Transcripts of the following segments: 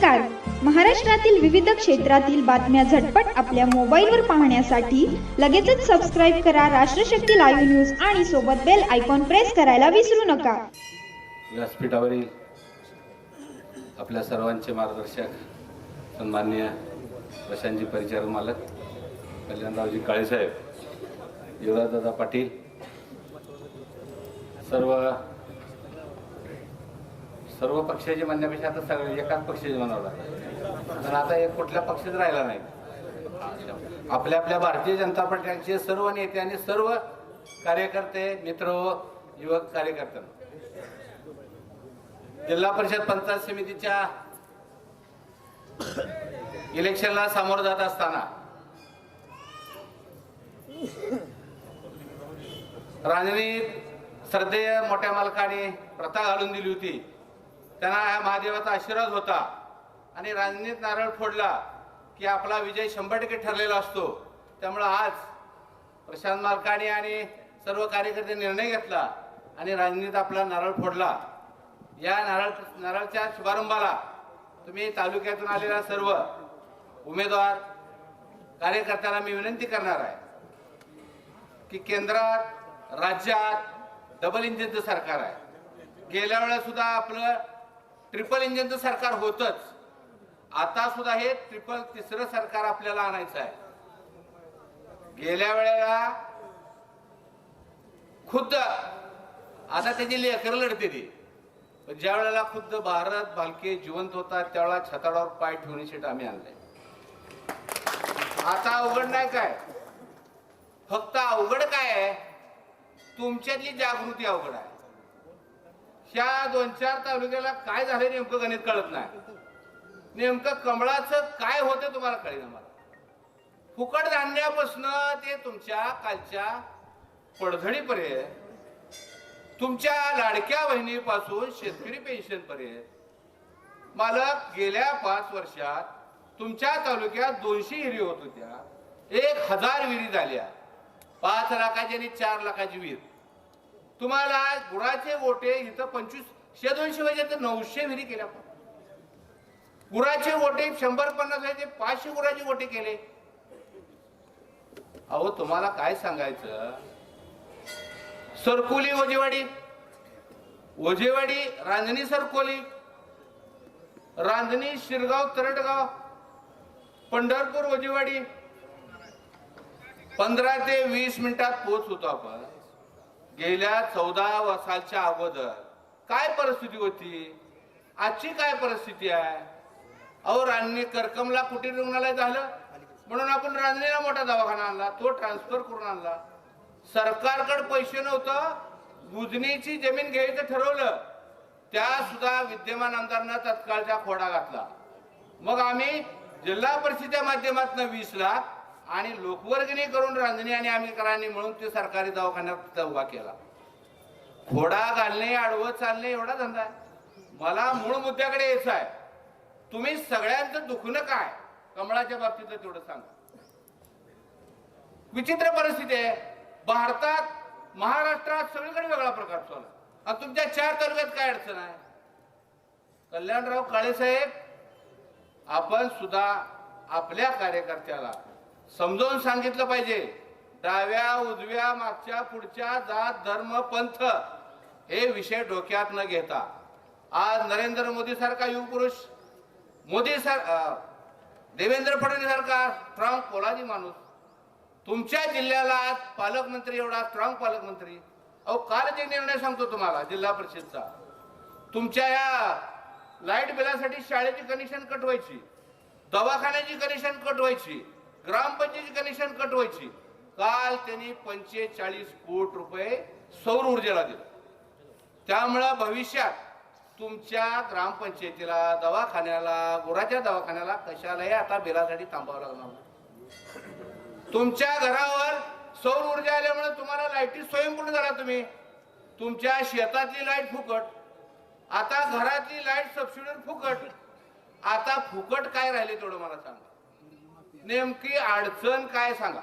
नमस्कार. महाराष्ट्रातील विविध क्षेत्रातील बातम्या झटपट आपल्या मोबाईलवर पाहण्यासाठी लगेचच सबस्क्राईब करा राष्ट्रशक्ती लाईव्ह न्यूज आणि सोबत बेल आयकॉन प्रेस करायला विसरू नका. व्यासपीठावरील आपल्या सर्वांचे मार्गदर्शक सन्माननीय प्रशांतजी परिचारक मालक कल्याणरावजी काळेसाहेब, युवराजदादा पाटील, सर्व पक्षाचे म्हणण्यापेक्षा आता सगळे एकाच पक्षाचे म्हणावं लागतं. पण आता एक कुठल्या पक्षात राहिला नाही. आपल्या आपल्या भारतीय जनता पक्षाचे सर्व नेते आणि सर्व कार्यकर्ते, मित्र, युवक कार्यकर्त्यांना जिल्हा परिषद पंचायत समितीच्या इलेक्शनला सामोरं जात असताना रांजणीत श्रद्धेय मोठ्या मालकाने प्रथा घालून दिली होती. त्यांना या महादेवाचा आशीर्वाद होता आणि रांजणीत नारळ फोडला की आपला विजय 100% ठरलेला असतो. त्यामुळे आज प्रशांत मालकाने आणि सर्व कार्यकर्ते निर्णय घेतला आणि रांजणीत आपला नारळ फोडला. या नारळच्या शुभारंभाला तुम्ही तालुक्यातून आलेल्या सर्व उमेदवार कार्यकर्त्यांना मी विनंती करणार आहे की केंद्रात राज्यात डबल इंजिनचं सरकार आहे. गेल्या वेळेला सुद्धा आपलं ट्रिपल इंजिनचं सरकार होतच. आता सुद्धा हे तिसरं सरकार आपल्याला आणायचं आहे. गेल्या वेळेला खुद्द आता त्याची लेकर लढते ती, पण ज्या वेळेला खुद्द भारत भालके जिवंत होता त्यावेळेला छताडावर पाय ठेवून शेट आम्ही आणले. आता अवघड नाही काय, फक्त अवघड काय आहे, तुमच्यातली जागृती अवघड आहे. ह्या 2-4 तालुक्याला काय झालं नेमकं गणित कळत नाही. नेमकं कमळाचं काय होतं तुम्हाला कळेल. मला फुकट धान्यापासून ते तुमच्या कालच्या पडझडीपर्यंत, तुमच्या लाडक्या बहिणीपासून शेतकरी पेन्शन पर्यंत मालक गेल्या 5 वर्षात तुमच्या तालुक्यात 200 विहिरी होत होत्या, 1000 विहिरी झाल्या. 5 लाखाची आणि 4 लाखाची विहीर. तुम्हाला गुराचे गोटे इथं 2500-200 व्हायचे तर 900 विहिरी केल्या. गुराचे गोटे 100-50 व्हायचे 500 गुराचे गोटे केले. अहो तुम्हाला काय सांगायचं. सरकोली ओजेवाडी रांजणी सरकोली, रांजणी शिरगाव तरटगाव, पंढरपूर ओजेवाडी 15 ते 20 मिनिटात पोहोच होतो आपण. गेल्या 14 सालच्या अगोदर काय परिस्थिती होती, आजची काय परिस्थिती आहे. अहो रांजणी करकमला कुटीर रुग्णालय झालं म्हणून आपण रांजणीला मोठा दवाखाना आणला, तो ट्रान्सफर करून आणला. सरकारकडे पैसे नव्हतं, गुजनीची जमीन घ्यायचं ठरवलं, त्या सुद्धा विद्यमान आमदारांना तत्काळचा खोडा घातला. मग आम्ही जिल्हा परिषदेच्या माध्यमातून 20 लाख आणि लोकवर्गणी करून रांजणी आणि आंबेडकरांनी मिळून ते सरकारी दवाखान्यात उभा केला. खोडा घालणे, आडवं चालणे एवढा धंदा आहे. मला मूळ मुद्द्याकडे यायचं आहे. तुम्ही सगळ्यांचं दुखणं काय कमळाच्या बाबतीत तेवढं सांगा. विचित्र परिस्थिती आहे. भारतात, महाराष्ट्रात सगळीकडे वेगळा प्रकार चालू आहे. आणि तुमच्या 4 तालुक्यात काय अडचण आहे. कल्याणराव काळेसाहेब, आपण सुद्धा आपल्या कार्यकर्त्याला समजावून सांगितलं पाहिजे. डाव्या उजव्या मागच्या पुढच्या जात धर्म पंथ हे विषय डोक्यात न घेता आज नरेंद्र मोदी सारखा युग पुरुष, देवेंद्र फडणवीस सारखा स्ट्रॉंग पोलादी माणूस, तुमच्या जिल्ह्याला पालकमंत्री, एवढा स्ट्रॉंग पालकमंत्री. अहो काल जे निर्णय सांगतो तुम्हाला जिल्हा परिषदचा, तुमच्या या लाईट बिलासाठी शाळेची कनेक्शन कट व्हायची, दवाखान्याची कनेक्शन कट व्हायची, ग्रामपंचायतीची कनेक्शन कट व्हायची. काल त्यांनी 45 कोटी रुपये सौर ऊर्जेला दिले. त्यामुळं भविष्यात तुमच्या ग्रामपंचायतीला, दवाखान्याला, गुराच्या दवाखान्याला कशालाही आता बिलासाठी थांबावं लागणार. तुमच्या घरावर सौर ऊर्जा आल्यामुळे तुम्हाला लाईटी स्वयंपूर्ण झाला. तुम्ही तुमच्या शेतातली लाईट फुकट, आता घरातली लाईट सबसिडीवर फुकट. आता फुकट काय राहिले तेवढं मला सांगा. नेमकी अडचण काय सांगा.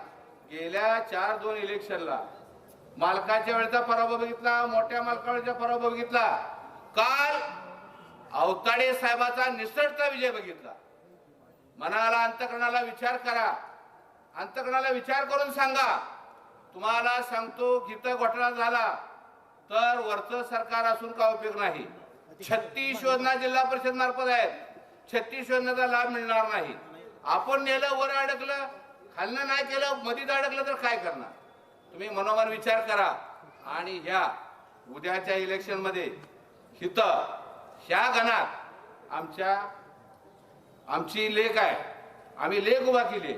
गेल्या 4-2 इलेक्शनला मालकाच्या वेळेचा पराभव बघितला, मोठ्या मालकाच्या पराभव बघितला. काल अवताडे साहेबाचा निसटता विजय बघितला. मनाला अंतकरणाला विचार करा, अंतकरणाला विचार करून सांगा. तुम्हाला सांगतो, गीता घोटाळा झाला तर वरचं सरकार असून का उपयोग नाही. 36 योजना जिल्हा परिषद मार्फत आहेत. 36 योजनेचा लाभ मिळणार नाही. आपण नेलं वर अडकलं, खालनं नाही केलं, मधीच अडकलं तर काय करणार. तुम्ही मनोमन विचार करा. आणि ह्या उद्याच्या इलेक्शन मध्ये हिथं ह्या गणात आमची लेख आहे. आम्ही लेख उभा केली.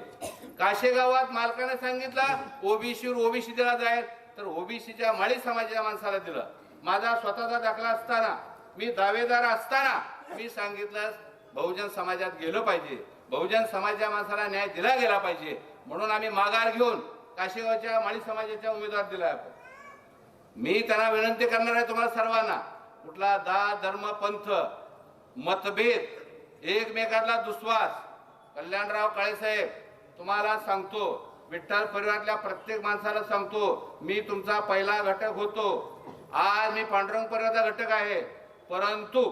काशेगावात मालकाने सांगितलं ओबीसी दिला जाईल, तर ओबीसीच्या माळी समाजाच्या माणसाला दिलं. माझा स्वतःचा दाखला असताना, मी दावेदार असताना मी सांगितलं बहुजन समाजात गेलं पाहिजे, बहुजन समाजाच्या माणसाला न्याय दिला गेला पाहिजे. म्हणून आम्ही माघार घेऊन काशेगावच्या माळी समाजाच्या उमेदवार दिला. मी त्यांना विनंती करणार आहे तुम्हाला सर्वांना, कुठला धर्म पंथ मतभेद एकमेकातला दुस्वास, कल्याणराव काळेसाहेब तुम्हाला सांगतो, विठ्ठल परिवारातल्या प्रत्येक माणसाला सांगतो, मी तुमचा पहिला घटक होतो. आज मी पांडुरंग परिवाराचा घटक आहे. परंतु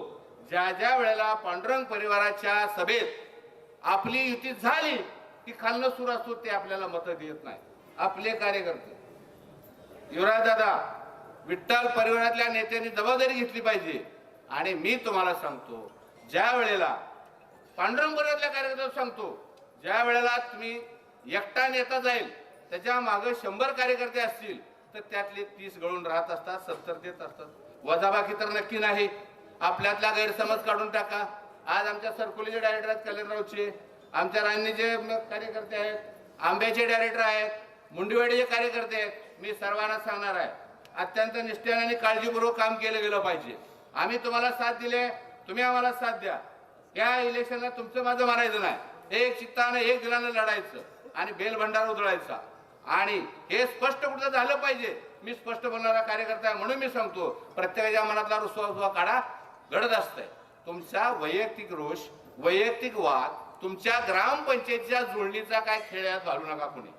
ज्या ज्या वेळेला पांडुरंग परिवाराच्या सभेत आपली युती झाली की खालनं सुरू असतो, ते आपल्याला मतं देत नाही. आपले कार्यकर्ते युवराज दादा, विठ्ठल परिवारातल्या नेत्यांनी जबाबदारी घेतली पाहिजे. आणि मी तुम्हाला सांगतो, ज्या वेळेला पांडुरंग परिवारातल्या कार्यकर्त्यांना सांगतो, ज्या वेळेला तुम्ही एकटा नेता जाईल, त्याच्या मागे 100 कार्यकर्ते असतील, तर त्यातले 30 गळून राहत असतात, 70 देत असतात. वजाबाकी तर नक्की नाही. आपल्यातला गैरसमज काढून टाका. आज आमच्या सरकुलीचे डायरेक्टर आहेत कल्याणरावचे, आमच्या राणीचे कार्यकर्ते आहेत, आंब्याचे डायरेक्टर आहेत, मुंडेवाडीचे कार्यकर्ते आहेत. मी सर्वांना सांगणार आहे, अत्यंत निष्ठेने आणि काळजीपूर्वक काम केलं गेलं पाहिजे. आम्ही तुम्हाला साथ दिले, तुम्ही आम्हाला साथ द्या. या इलेक्शनला तुमचं माझं मारायचं नाही. एक चित्तानं एक दिलानं लढायचं आणि बेलभंडार उधळायचा. आणि हे स्पष्ट कुठं झालं पाहिजे. मी स्पष्ट बोलणारा कार्यकर्ता आहे, म्हणून मी सांगतो, प्रत्येकाच्या मनातला रुसवा काढा. घडत असतंय तुमचा वैयक्तिक रोष, वैयक्तिक वाद, तुमच्या ग्रामपंचायतीच्या जुळणीचा काय खेळ यात घालू नका. कुणी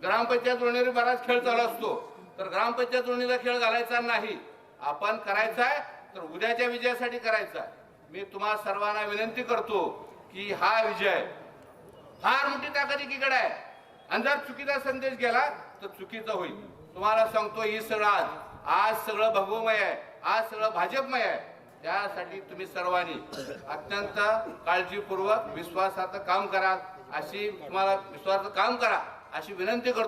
ग्रामपंचायत जुळणीवर बराच खेळ चालू असतो, तर ग्रामपंचायत जुळणीचा खेळ घालायचा नाही. आपण करायचा आहे तर उद्याच्या विजयासाठी करायचा आहे. मी तुम्हा सर्वांना विनंती करतो की हा विजय फार मोठी ताकद एकीकडे आहे. आणि जर चुकीचा संदेश गेला तर चुकीचं होईल. तुम्हाला सांगतो, ही सगळं आज सगळं भगवमय आहे, आज सगळं भाजपमय आहे. त्यासाठी तुम्ही सर्वांनी अत्यंत काळजीपूर्वक विश्वासाचं काम करा, अशी तुम्हाला विश्वासाचं काम करा अशी विनंती करतो.